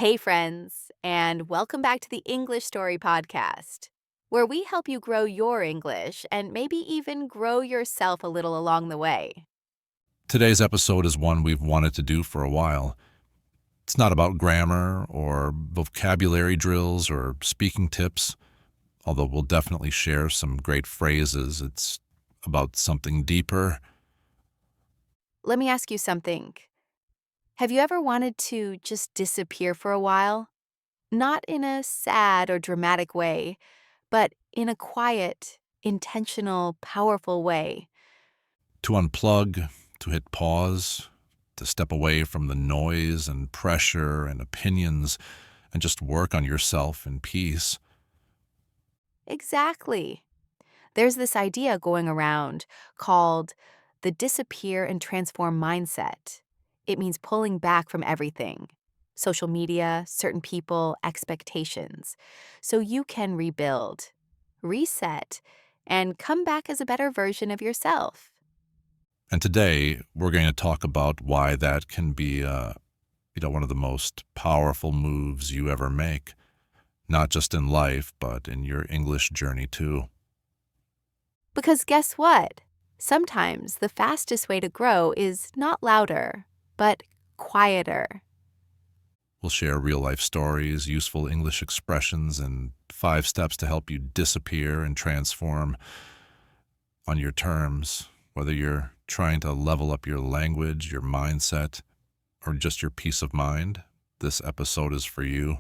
Hey, friends, and welcome back to the English Story Podcast, where we help you grow your English and maybe even grow yourself a little along the way. Today's episode is one we've wanted to do for a while. It's not about grammar or vocabulary drills or speaking tips, although we'll definitely share some great phrases. It's about something deeper. Let me ask you something. Have you ever wanted to just disappear for a while? Not in a sad or dramatic way, but in a quiet, intentional, powerful way. To unplug, to hit pause, to step away from the noise and pressure and opinions and just work on yourself in peace. Exactly. There's this idea going around called the disappear and transform mindset. It means pulling back from everything social media, certain people, expectations so you can rebuild, reset, and come back as a better version of yourself. And today we're going to talk about why that can be one of the most powerful moves you ever make, not just in life, but in your English journey too. Because guess what? Sometimes the fastest way to grow is not louder, but quieter. We'll share real life stories, useful English expressions, and 5 steps to help you disappear and transform on your terms, whether you're trying to level up your language, your mindset, or just your peace of mind. This episode is for you.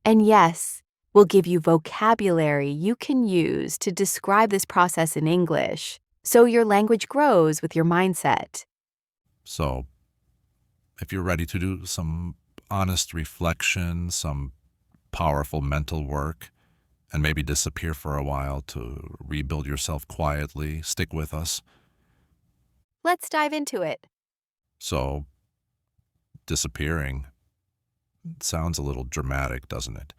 And yes, we'll give you vocabulary you can use to describe this process in English so your language grows with your mindset. So, if you're ready to do some honest reflection, some powerful mental work, and maybe disappear for a while to rebuild yourself quietly, stick with us. Let's dive into it. So, disappearing sounds a little dramatic, doesn't it?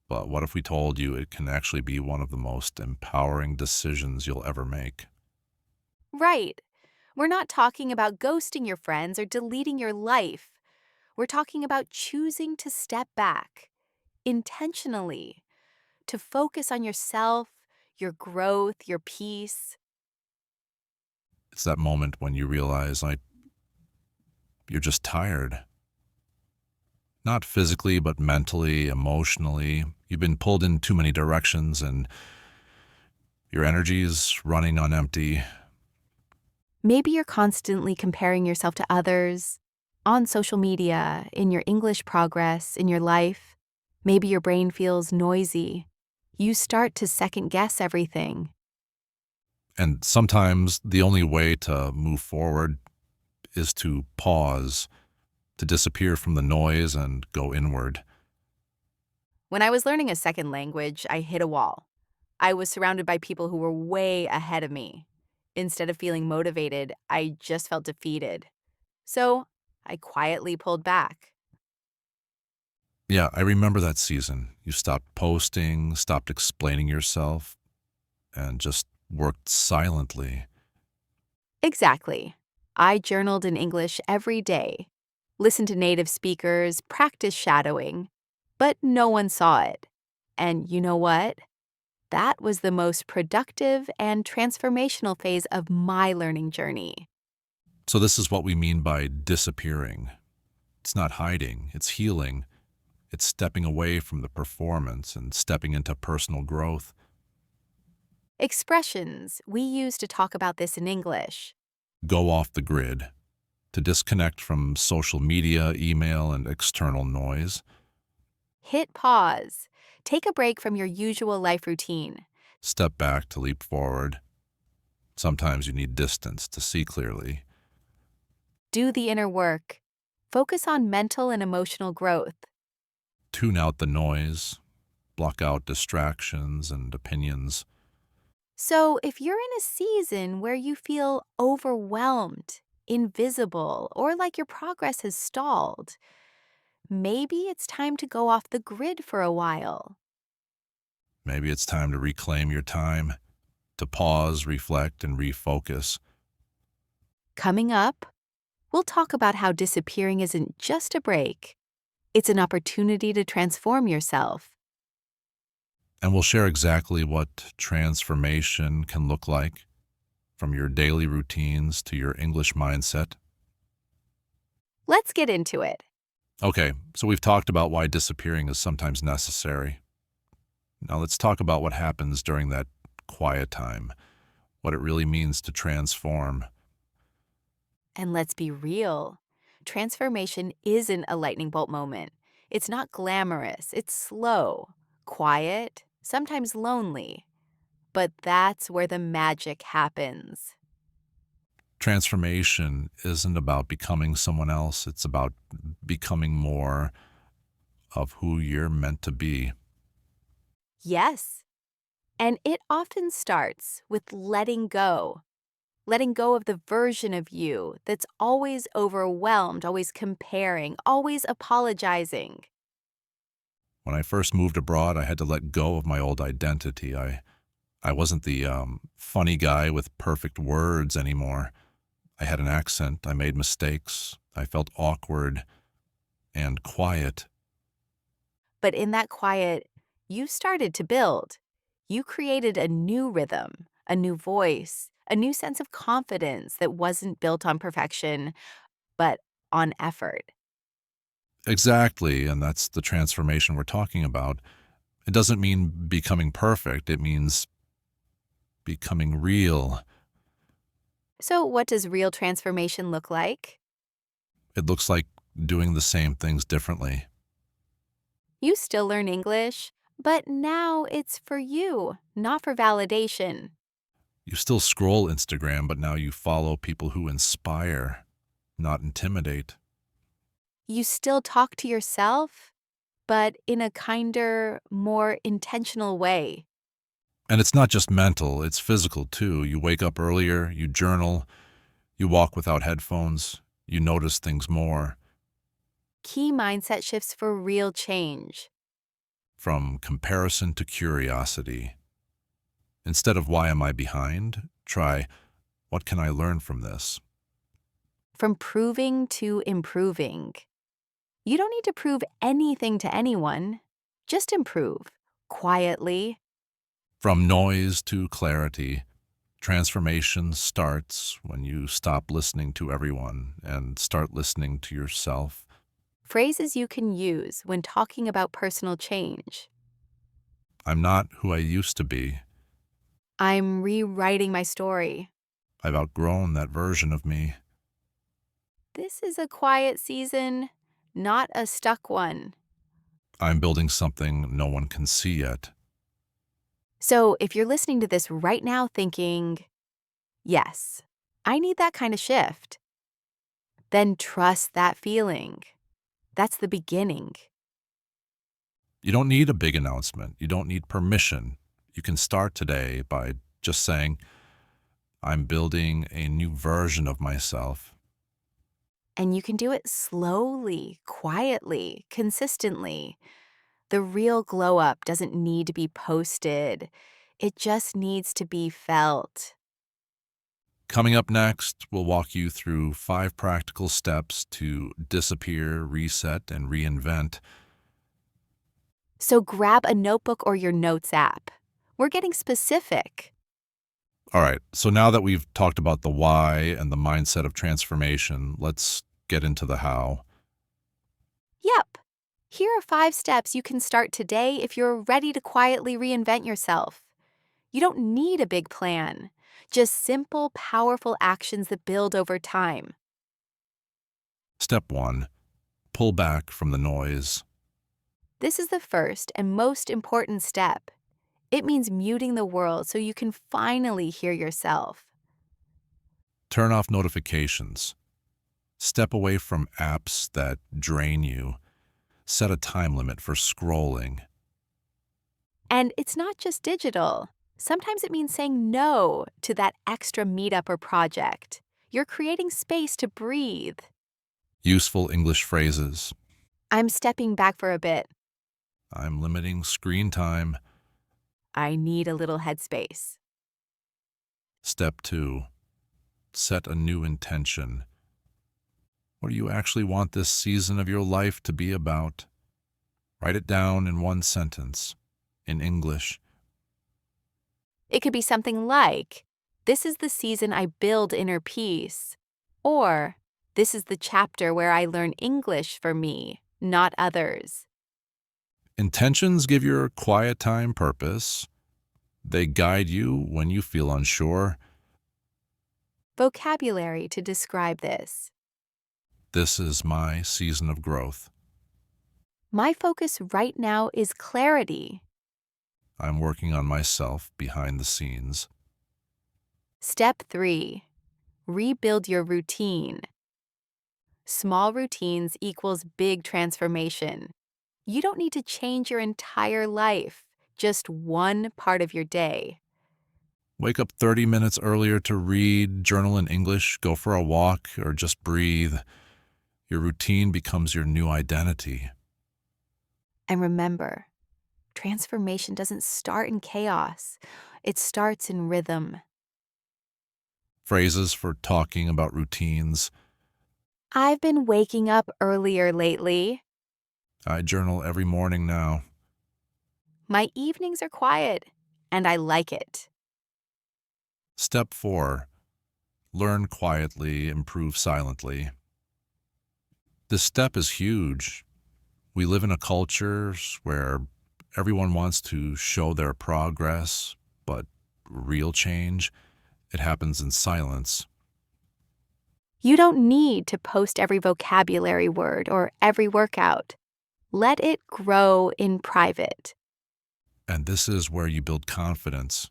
But what if we told you it can actually be one of the most empowering decisions you'll ever make? Right. We're not talking about ghosting your friends or deleting your life. We're talking about choosing to step back intentionally, to focus on yourself, your growth, your peace. It's that moment when you realize, you're just tired. Not physically, but mentally, emotionally. You've been pulled in too many directions and your energy is running on empty. Maybe you're constantly comparing yourself to others on social media, in your English progress, in your life. Maybe your brain feels noisy. You start to second guess everything. And sometimes the only way to move forward is to pause, to disappear from the noise and go inward. When I was learning a second language, I hit a wall. I was surrounded by people who were way ahead of me. Instead of feeling motivated, I just felt defeated. So I quietly pulled back. Yeah, I remember that season. You stopped posting, stopped explaining yourself, and just worked silently. Exactly. I journaled in English every day, listened to native speakers, practiced shadowing, but no one saw it. And you know what? That was the most productive and transformational phase of my learning journey. So, this is what we mean by disappearing. It's not hiding, it's healing. It's stepping away from the performance and stepping into personal growth. Expressions we use to talk about this in English. Go off the grid, to disconnect from social media, email, and external noise. Hit pause. Take a break from your usual life routine. Step back to leap forward. Sometimes you need distance to see clearly. Do the inner work. Focus on mental and emotional growth. Tune out the noise, block out distractions and opinions. So, if you're in a season where you feel overwhelmed, invisible, or like your progress has stalled, maybe it's time to go off the grid for a while. Maybe it's time to reclaim your time, to pause, reflect, and refocus. Coming up, we'll talk about how disappearing isn't just a break, It's an opportunity to transform yourself. And we'll share exactly what transformation can look like, from your daily routines to your English mindset. Let's get into it. Okay, so we've talked about why disappearing is sometimes necessary. Now let's talk about what happens during that quiet time, what it really means to transform. And let's be real. Transformation isn't a lightning bolt moment. It's not glamorous, it's slow, quiet, sometimes lonely. But that's where the magic happens. Transformation isn't about becoming someone else, it's about becoming more of who you're meant to be. Yes. And it often starts with letting go of the version of you that's always overwhelmed, always comparing, always apologizing. When I first moved abroad, I had to let go of my old identity. I wasn't the funny guy with perfect words anymore. I had an accent, I made mistakes, I felt awkward and quiet. But in that quiet, you started to build. You created a new rhythm, a new voice, a new sense of confidence that wasn't built on perfection, but on effort. Exactly, and that's the transformation we're talking about. It doesn't mean becoming perfect, it means becoming real. So, what does real transformation look like? It looks like doing the same things differently. You still learn English, but now it's for you, not for validation. You still scroll Instagram, but now you follow people who inspire, not intimidate. You still talk to yourself, but in a kinder, more intentional way. And it's not just mental, it's physical too. You wake up earlier, you journal, you walk without headphones, you notice things more. Key mindset shifts for real change. From comparison to curiosity. Instead of why am I behind, try what can I learn from this? From proving to improving. You don't need to prove anything to anyone. Just improve quietly. From noise to clarity. Transformation starts when you stop listening to everyone and start listening to yourself. Phrases you can use when talking about personal change. I'm not who I used to be. I'm rewriting my story. I've outgrown that version of me. This is a quiet season, not a stuck one. I'm building something no one can see yet. So if you're listening to this right now thinking, yes, I need that kind of shift, then trust that feeling. That's the beginning. You don't need a big announcement. You don't need permission. You can start today by just saying, I'm building a new version of myself. And you can do it slowly, quietly, consistently. The real glow up doesn't need to be posted, it just needs to be felt. Coming up next, we'll walk you through 5 practical steps to disappear, reset, and reinvent. So grab a notebook or your notes app. We're getting specific. All right, so now that we've talked about the why and the mindset of transformation, let's get into the how. Yep. Here are 5 steps you can start today if you're ready to quietly reinvent yourself. You don't need a big plan, just simple, powerful actions that build over time. Step 1, pull back from the noise. This is the first and most important step. It means muting the world so you can finally hear yourself. Turn off notifications. Step away from apps that drain you. Set a time limit for scrolling. And it's not just digital. Sometimes it means saying no to that extra meetup or project. You're creating space to breathe. Useful English phrases. I'm stepping back for a bit. I'm limiting screen time. I need a little headspace. Step 2, set a new intention. What do you actually want this season of your life to be about? Write it down in one sentence in English. It could be something like, "This is the season I build inner peace," or "This is the chapter where I learn English for me, not others." Intentions give your quiet time purpose. They guide you when you feel unsure. Vocabulary to describe this. This is my season of growth. My focus right now is clarity. I'm working on myself behind the scenes. Step 3. Rebuild your routine. Small routines equals big transformation. You don't need to change your entire life, just one part of your day. Wake up 30 minutes earlier to read, journal in English, go for a walk, or just breathe. Your routine becomes your new identity. And remember, transformation doesn't start in chaos, it starts in rhythm. Phrases for talking about routines. I've been waking up earlier lately. I journal every morning now. My evenings are quiet, and I like it. Step 4. Learn quietly, improve silently. This step is huge. We live in a culture where everyone wants to show their progress, but real change, it happens in silence. You don't need to post every vocabulary word or every workout. Let it grow in private. And this is where you build confidence,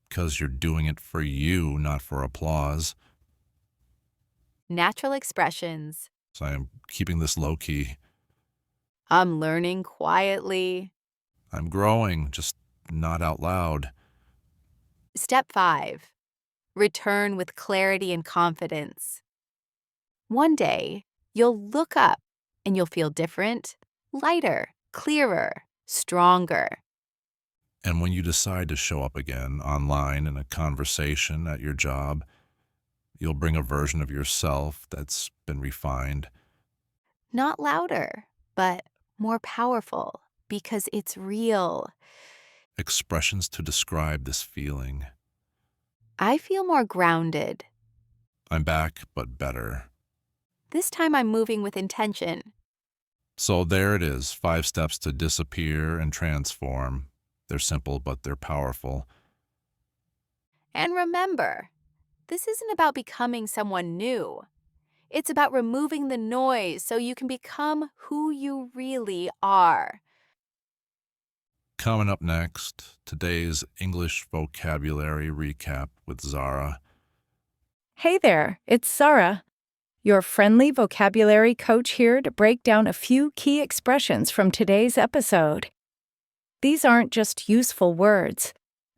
because you're doing it for you, not for applause. Natural expressions. So I'm keeping this low key. I'm learning quietly. I'm growing, just not out loud. Step 5. Return with clarity and confidence. One day, you'll look up and you'll feel different, lighter, clearer, stronger. And when you decide to show up again online in a conversation at your job, you'll bring a version of yourself that's been refined. Not louder, but more powerful because it's real. Expressions to describe this feeling. I feel more grounded. I'm back, but better. This time I'm moving with intention. So there it is, 5 steps to disappear and transform. They're simple, but they're powerful. And remember, this isn't about becoming someone new. It's about removing the noise so you can become who you really are. Coming up next, today's English vocabulary recap with Zara. Hey there, it's Zara, your friendly vocabulary coach here to break down a few key expressions from today's episode. These aren't just useful words.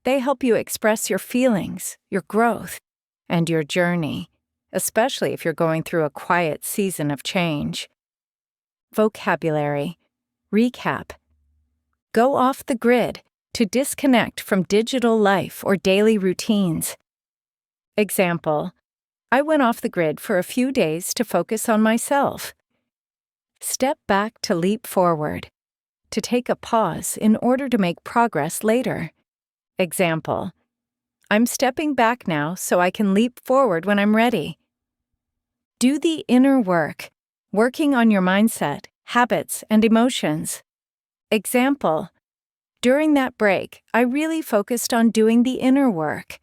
They help you express your feelings, your growth, and your journey, especially if you're going through a quiet season of change. Vocabulary. Recap. Go off the grid to disconnect from digital life or daily routines. Example. I went off the grid for a few days to focus on myself. Step back to leap forward. To take a pause in order to make progress later. Example. I'm stepping back now so I can leap forward when I'm ready. Do the inner work, working on your mindset, habits, and emotions. Example. During that break, I really focused on doing the inner work.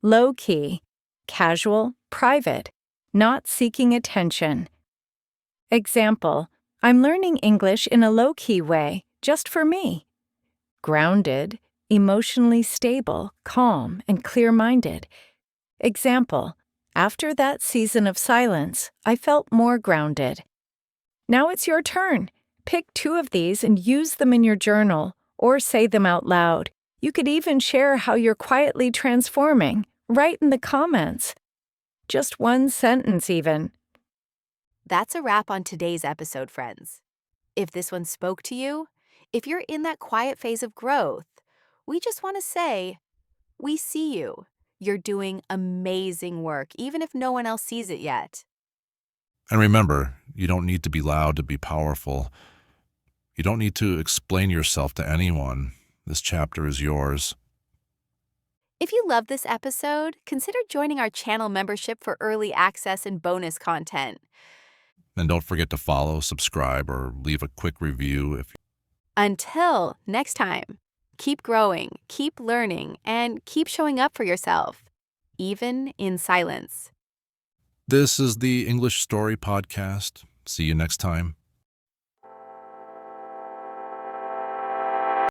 Low-key, casual, private, not seeking attention. Example. I'm learning English in a low-key way, just for me. Grounded, emotionally stable, calm, and clear-minded. Example. After that season of silence, I felt more grounded. Now it's your turn. Pick 2 of these and use them in your journal, or say them out loud. You could even share how you're quietly transforming. Write in the comments. Just one sentence even. That's a wrap on today's episode, friends. If this one spoke to you, if you're in that quiet phase of growth, we just want to say, we see you. You're doing amazing work, even if no one else sees it yet. And remember, you don't need to be loud to be powerful. You don't need to explain yourself to anyone. This chapter is yours. If you love this episode, consider joining our channel membership for early access and bonus content. And don't forget to follow, subscribe, or leave a quick review if Until next time, keep growing, keep learning, and keep showing up for yourself, even in silence. This is the English Story Podcast. See you next time.